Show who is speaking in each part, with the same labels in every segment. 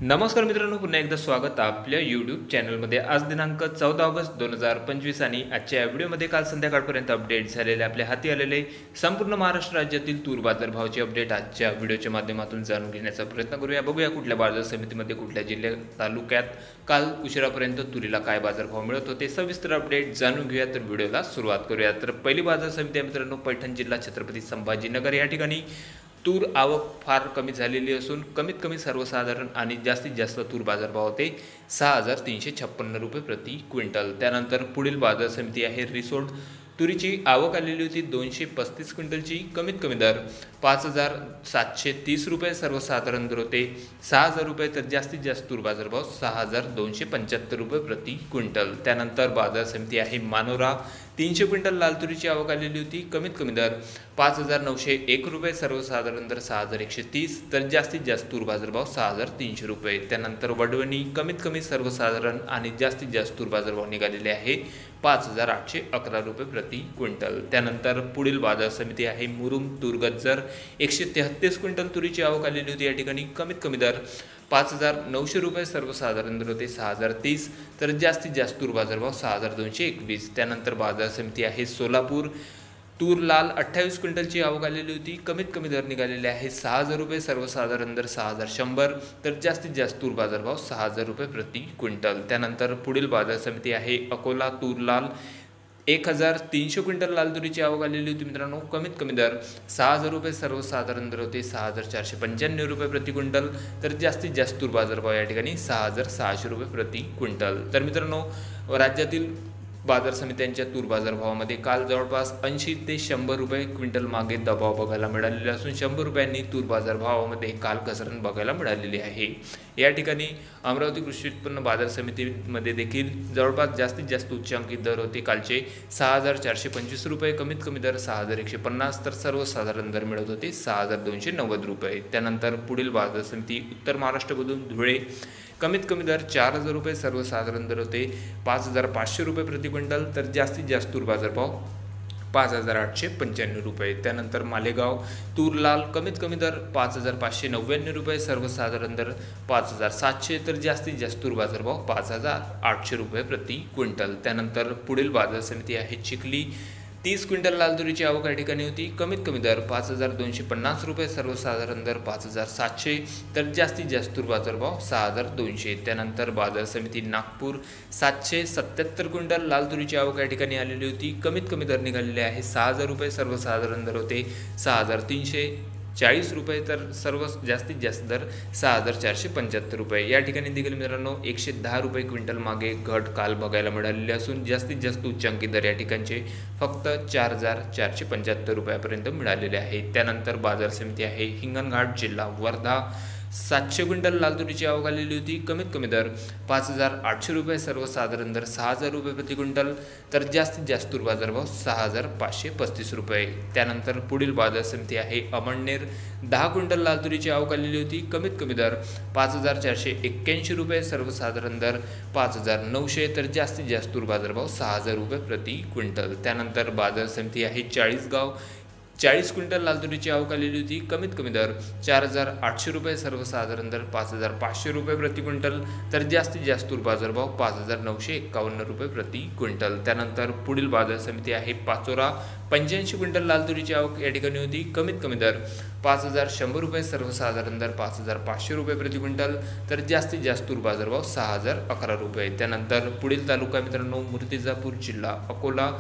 Speaker 1: नमस्कार मित्रांनो, पुन्हा एकदा स्वागत आपल्या यूट्यूब चॅनलमध्ये. आज दिनांक 14 ऑगस्ट 2025 आणि आजच्या या व्हिडिओमध्ये काल संध्याकाळपर्यंत अपडेट झालेले आपल्या हाती आलेले संपूर्ण महाराष्ट्र राज्यातील तूर बाजारभावाचे अपडेट आजच्या व्हिडिओच्या माध्यमातून जाणून घेण्याचा प्रयत्न करूया. बघूया कुठल्या बाजार समितीमध्ये, कुठल्या जिल्ह्यात, तालुक्यात काल उशिरापर्यंत तुरीला काय बाजारभाव मिळत होते, सविस्तर अपडेट जाणून घेऊया. तर व्हिडिओला सुरुवात करूया. तर पहिली बाजार समिती आहे मित्रांनो, पैठण जिल्हा, छत्रपती संभाजीनगर. या ठिकाणी तूर आवक फार कमी झालेली असून कमीत कमी सर्वसाधारण आणि जास्तीत जास्त तूर बाजारभाव होते 6,356 रुपये प्रति क्विंटल. त्यानंतर पुढील बाजार समिती आहे रिसोड. तुरीची आवक आलेली होती 235 क्विंटलची. कमीत कमी दर 5,730 रुपये, सर्वसाधारण दर होते 6,000 रुपये, तर जास्तीत जास्त तूर बाजारभाव 6,275 रुपये प्रति क्विंटल. त्यानंतर बाजार समिती आहे मानोरा. 300 क्विंटल लाल तुरीची आवक आलेली होती. कमीत कमी दर 5,901 रुपये, सर्वसाधारण दर 6,130, तर जास्तीत जास्त तूर बाजारभाव 6,300 रुपये. त्यानंतर वडवणी. कमीत कमी सर्वसाधारण आणि जास्तीत जास्त तूर बाजारभाव निघालेले आहे 5,811 रुपये प्रति क्विंटल. त्यानंतर पुढील बाजार समिती आहे मुरुम. तूर गज्जर. 133 क्विंटल तुरीची आवक आलेली होती. या ठिकाणी कमीत कमी दर 5,900 रुपये, सर्वसाधारण दर होते 6,030, तर जास्तीत जास्त तूर बाजारभाव 6,221. त्यानंतर बाजार समिती आहे सोलापूर. तूर लाल 28 क्विंटलची आवक आलेली होती. कमीत कमी दर निघालेले आहे 6,000 रुपये, सर्वसाधारण दर 6,100, तर जास्तीत जास्त तूर बाजारभाव 6,000 रुपये प्रति क्विंटल. त्यानंतर पुढील बाजार समिती आहे अकोला. तूर लाल 1,300 क्विंटल लाल तुरीची आवक आलेली होती मित्रांनो. कमीत कमी दर 6,000 रुपये, सर्वसाधारण दर होते 6,495 रुपये प्रति क्विंटल, तर जास्तीत जास्त तूर बाजारभाव या ठिकाणी 6,600 रुपये प्रति क्विंटल. तर मित्रांनो, राज्यातील बाजार समित्यांच्या तूर बाजारभावामध्ये काल जवळपास 80 ते 100 रुपये क्विंटल मागे दबाव बघायला मिळालेला असून 100 रुपयांनी तूर बाजारभावामध्ये काल घसरण बघायला मिळालेली आहे. या ठिकाणी अमरावती कृषी उत्पन्न बाजार समितीमध्ये देखील जवळपास जास्तीत जास्त उच्चांकित दर होते कालचे 6,425 रुपये, कमीत कमी दर 6,150, तर सर्वसाधारण दर मिळत होते 6,290 रुपये. त्यानंतर पुढील बाजार समिती उत्तर महाराष्ट्रामधून धुळे. कमीत कमी दर 4,000 रुपये, सर्वसाधारण दर होते 5,500 रुपये प्रति क्विंटल, तर जास्तीत जास्त तूर बाजारभाव 5,895 रुपये. त्यानंतर मालेगाव. तूर लाल. कमीत कमी दर 5,599 रुपये, सर्वसाधारण दर 5,700, तर जास्तीत जास्त तूर बाजारभाव 5,800 रुपये प्रति क्विंटल. त्यानंतर पुढील बाजार समिती आहे चिखली. 30 क्विंटल लाल तुरीची आवक या ठिकाणी होती. कमीत कमी दर 5,250 रुपये, सर्वसाधारण दर 5,700, तर जास्तीत जास्त तूर बाजारभाव 6,200. त्यानंतर बाजार समिती नागपूर. 777 क्विंटल लाल तुरीची आवक या ठिकाणी आलेली होती. कमीत कमी दर निघालेले आहे 6,000 रुपये, सर्वसाधारण दर होते 6,340 रुपये, तर सर्व जास्तीत जास्त दर 6,475 रुपये. या ठिकाणी देखील मित्रांनो 110 रुपये क्विंटल मागे घट काल बघायला मिळालेली असून जास्तीत जास्त उच्चांकित दर या ठिकाणचे फक्त 4,475 रुपयापर्यंत मिळालेले आहे. त्यानंतर बाजार समिती आहे हिंगणघाट, जिल्हा वर्धा. 700 क्विंटल लाल तुरीची आवक आलेली होती. कमीत कमी दर 5,800 रुपये, सर्वसाधारण दर 6,000 रुपये प्रति क्विंटल, तर जास्तीत जास्त तूर बाजारभाव 6,535 रुपये. त्यानंतर पुढील बाजार समिती आहे अमळनेर. 10 क्विंटल लाल तुरीची आवक आलेली होती. कमीत कमी दर 5,481 रुपये, सर्वसाधारण दर 5,900, तर जास्तीत जास्त तूर बाजारभाव 6,000 रुपये प्रति क्विंटल. त्यानंतर बाजार समिती आहे चाळीसगाव. 40 क्विंटल लाल तुरीची आवक आलेली होती. कमीत कमी दर 4,800 रुपये, सर्वसाधारण दर 5,500 रुपये प्रति क्विंटल, तर जास्तीत जास्त तूर बाजारभाव 5,951 रुपये प्रति क्विंटल. त्यानंतर पुढील बाजार समिती आहे पाचोरा. 85 क्विंटल लाल तुरीची आवक या ठिकाणी होती. कमीत कमी दर 5,100 रुपये, सर्वसाधारण दर 5,500 रुपये प्रति क्विंटल, तर जास्तीत जास्त तूर बाजारभाव 6,011 रुपये. त्यानंतर पुढील तालुका मित्रांनो मूर्तिजापूर, जिल्हा अकोला.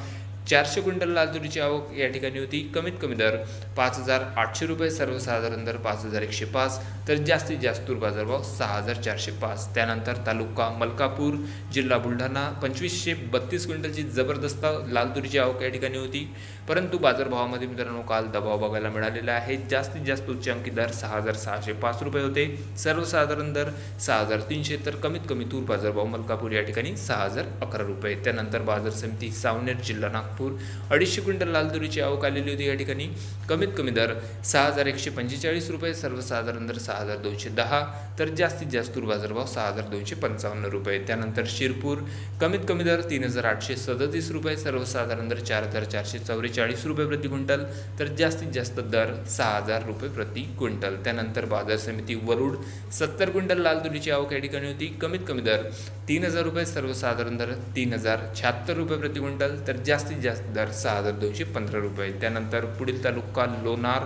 Speaker 1: 400 क्विंटल लाल तुरीची आवक या ठिकाणी होती. कमीत कमी दर 5,800 रुपये, सर्वसाधारण दर 5,105, तर जास्तीत जास्त तूर बाजारभाव 6,405. त्यानंतर तालुका मलकापूर, जिल्हा बुलढाणा. 2,532 क्विंटलची जबरदस्त लाल तुरीची आवक या ठिकाणी होती, परंतु बाजारभावामध्ये मित्रांनो काल दबाव बघायला मिळालेला आहे. जास्तीत जास्त उच्चांकित दर 6,605 रुपये होते, सर्वसाधारण दर 6,300, तर कमीत कमी तूर बाजारभाव मलकापूर या ठिकाणी 6,011 रुपये. त्यानंतर बाजार समिती सावनेर, जिल्हा नागपूर. नागपूर 250 क्विंटल लाल तुरीची आवक आलेली होती। या ठिकाणी कमीत कमी दर 6145 रुपये, सर्वसाधारण दर 6210, तर जास्तीत जास्त तूर बाजारभाव 6255 रुपये। त्यानंतर शिरपूर कमीत कमी दर 3837 रुपये, सर्वसाधारण दर 4444 रुपये प्रति क्विंटल, तर जास्तीत जास्त दर 6000 रुपये प्रति क्विंटल। त्यानंतर बाजार समिती वरुड 70 क्विंटल लाल तुरीची आवक या ठिकाणी होती। कमीत कमी दर 3000 रुपये, सर्वसाधारण दर 3076 रुपये प्रति क्विंटल, तर जास्तीत जास्त दर 6215 रुपये। त्यानंतर पुढील तालुका लोणार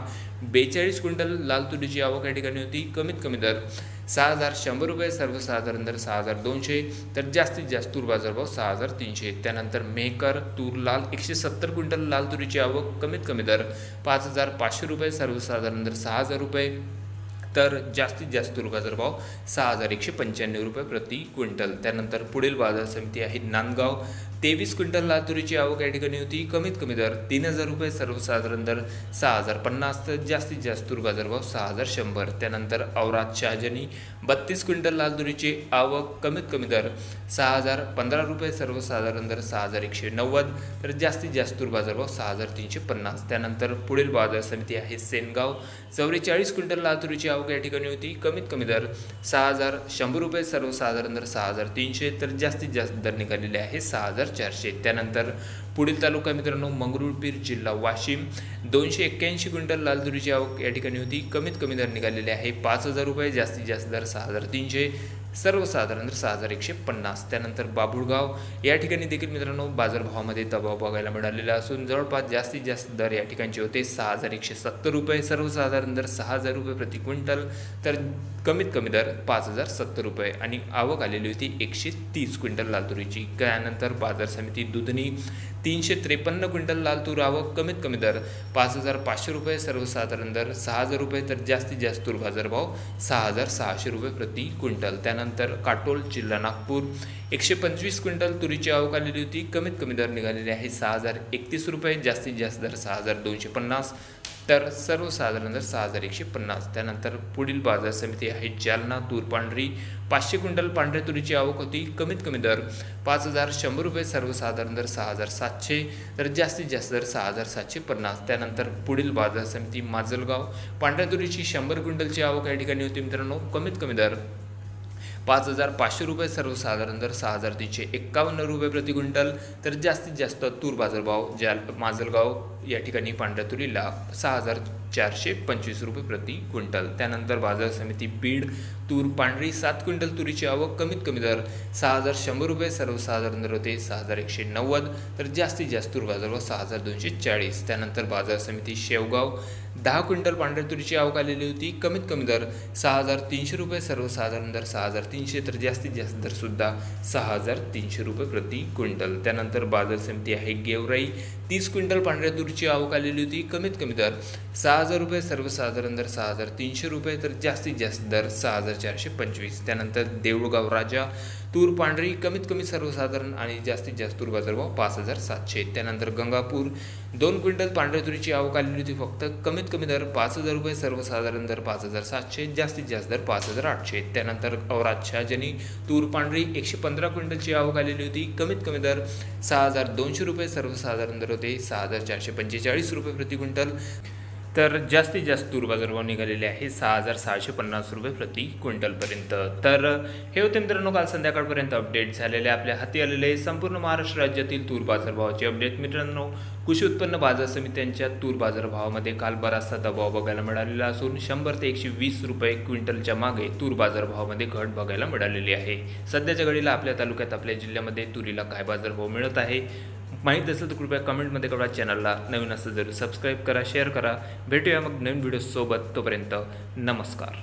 Speaker 1: 42 क्विंटल लाल तुरीची आवक या ठिकाणी होती। कमीत कमी दर 6100 रुपये, सर्वसाधारण दर 6200, तर जास्तीत जास्त तूर बाजारभाव 6300। त्यानंतर मेहकर तूर लाल 170 क्विंटल लाल तुरीची आवक, कमीत कमी दर 5500 रुपये, सर्वसाधारण दर 6000 रुपये, तर जास्तीत जास्त तूर बाजारभाव 6195 रुपये प्रति क्विंटल। त्यानंतर पुढील बाजार समिती आहे नांदगाव 23 क्विंटल लाल तुरीची आवक या ठिकाणी होती। कमीत कमी दर 3000 रुपये, सर्वसाधारण दर 6050, तर जास्तीत जास्त तूर बाजारभाव 6100। त्यानंतर औराद शहाजनी 32 क्विंटल लाल तुरीची आवक, कमीत कमी दर 6015 रुपये, सर्वसाधारण दर 6190, तर जास्तीत जास्त तूर बाजारभाव 6350। त्यानंतर पुढील बाजार समिती आहे सेनगाव 44 क्विंटल लाल तुरीची आवक या ठिकाणी होती। कमीत कमी दर 6100 रुपये, सर्वसाधारण दर 6300, तर जास्तीत जास्त दर निघालेले आहे 6400। त्यानंतर पुढील तालुका मित्रांनो मंगरुळपीर जिल्हा वाशिम 281 क्विंटल लाल तुरीची आवक या ठिकाणी होती। कमीत कमी दर निघालेले आहे 5000 रुपये, जास्तीत जास्त दर 6300, सर्वसाधारण दर 6150। त्यानंतर बाबुळगाव या ठिकाणी देखील मित्रांनो बाजारभावामध्ये दबाव बघायला मिळालेला असून जवळपास जास्तीत जास्त दर या ठिकाणचे होते 6170 रुपये, सर्वसाधारण दर 6000 रुपये प्रति क्विंटल, तर कमीत कमी दर 5070 रुपये, आणि आवक आलेली होती 130 क्विंटल लाल तुरीची। त्यानंतर बाजार समिती दुधनी 353 क्विंटल लाल तूर आवक, कमीत कमी दर 5500 रुपये, सर्वसाधारण दर 6000 रुपये, तर जास्तीत जास्त तूर बाजारभाव 6600 रुपये प्रति क्विंटल। त्यानंतर काटोल जिल्हा नागपूर 125 क्विंटल तुरीची आवक आलेली होती। कमीत कमी दर निघालेले आहे 6031 रुपये, जास्तीत जास्त दर 6250, तर सर्वसाधारण दर 6150। त्यानंतर पुढील बाजार समिती आहे जालना तूर पांढरी 500 क्विंटल पांढऱ्या तुरीची आवक होती। कमीत कमी दर 5100 रुपये, सर्वसाधारण दर 6700, तर जास्तीत जास्त दर 6750। त्यानंतर पुढील बाजार समिती माजलगाव पांढऱ्या तुरीची 100 क्विंटलची आवक या ठिकाणी होती मित्रांनो। कमीत कमी दर 5500 रुपये, सर्वसाधारण दर 6351 रुपये प्रति क्विंटल, तर जास्तीत जास्त तूर बाजारभाव माजलगाव या ठिकाणी पांढऱ्या तुरीला 6425 रुपये प्रति क्विंटल। त्यानंतर बाजार समिती बीड तूर पांढरी 7 क्विंटल तुरीची आवक, कमीत कमी दर 6100 रुपये, सर्वसाधारण दर होते 6190, तर जास्तीत जास्त तूर बाजारभाव 6240। त्यानंतर बाजार समिती शेवगाव 10 क्विंटल पांढऱ्या तुरीची आवक आलेली होती। कमीत कमी दर 6300 रुपये, सर्वसाधारण दर 6300, तर जास्तीत जास्त दर सुद्धा 6300 रुपये प्रति क्विंटल। त्यानंतर बाजार समिती आहे गेवराई 30 क्विंटल पांढऱ्या तुरीची आवक आलेली होती। कमीत कमी दर 6000 रुपये, सर्वसाधारण दर 6300 रुपये, तर जास्तीत जास्त दर 6425। त्यानंतर देऊळगाव राजा तूर पांढरी कमीत कमी सर्वसाधारण आणि जास्तीत जास्त तूर बाजारभाव 5700। त्यानंतर गंगापूर 2 क्विंटल पांढऱ्या तुरीची आवक आलेली होती फक्त, कमीत कमी दर 5000 रुपये, सर्वसाधारण दर 5700, जास्तीत जास्त दर 5800। त्यानंतर औराद शहाजनी तूर पांढरी 115 क्विंटलची आवक आलेली होती। कमीत कमी दर 6200 रुपये, सर्वसाधारण दर होते 6445 रुपये प्रति क्विंटल, तर जास्तीत जास्त तूर बाजारभाव निघालेले आहे 6650 रुपये प्रति क्विंटलपर्यंत। तर हे होते मित्रांनो काल संध्याकाळपर्यंत अपडेट झालेले आपल्या हाती आलेले संपूर्ण महाराष्ट्र राज्यातील तूर बाजारभावाचे अपडेट। मित्रांनो कृषी उत्पन्न बाजार समित्यांच्या तूर बाजारभावामध्ये काल बराचसा दबाव बघायला मिळालेला असून 100 ते 120 रुपये क्विंटलच्या मागे तूर बाजारभावामध्ये घट बघायला मिळालेली आहे। सध्याच्या घडीला आपल्या तालुक्यात आपल्या जिल्ह्यामध्ये तुरीला काय बाजारभाव मिळत आहे माहीत असेल तर कृपया कमेंटमध्ये कळवा। चॅनलला नवीन असं जरूर सबस्क्राईब करा, शेअर करा। भेटूया मग नवीन व्हिडिओ सोबत, तोपर्यंत नमस्कार।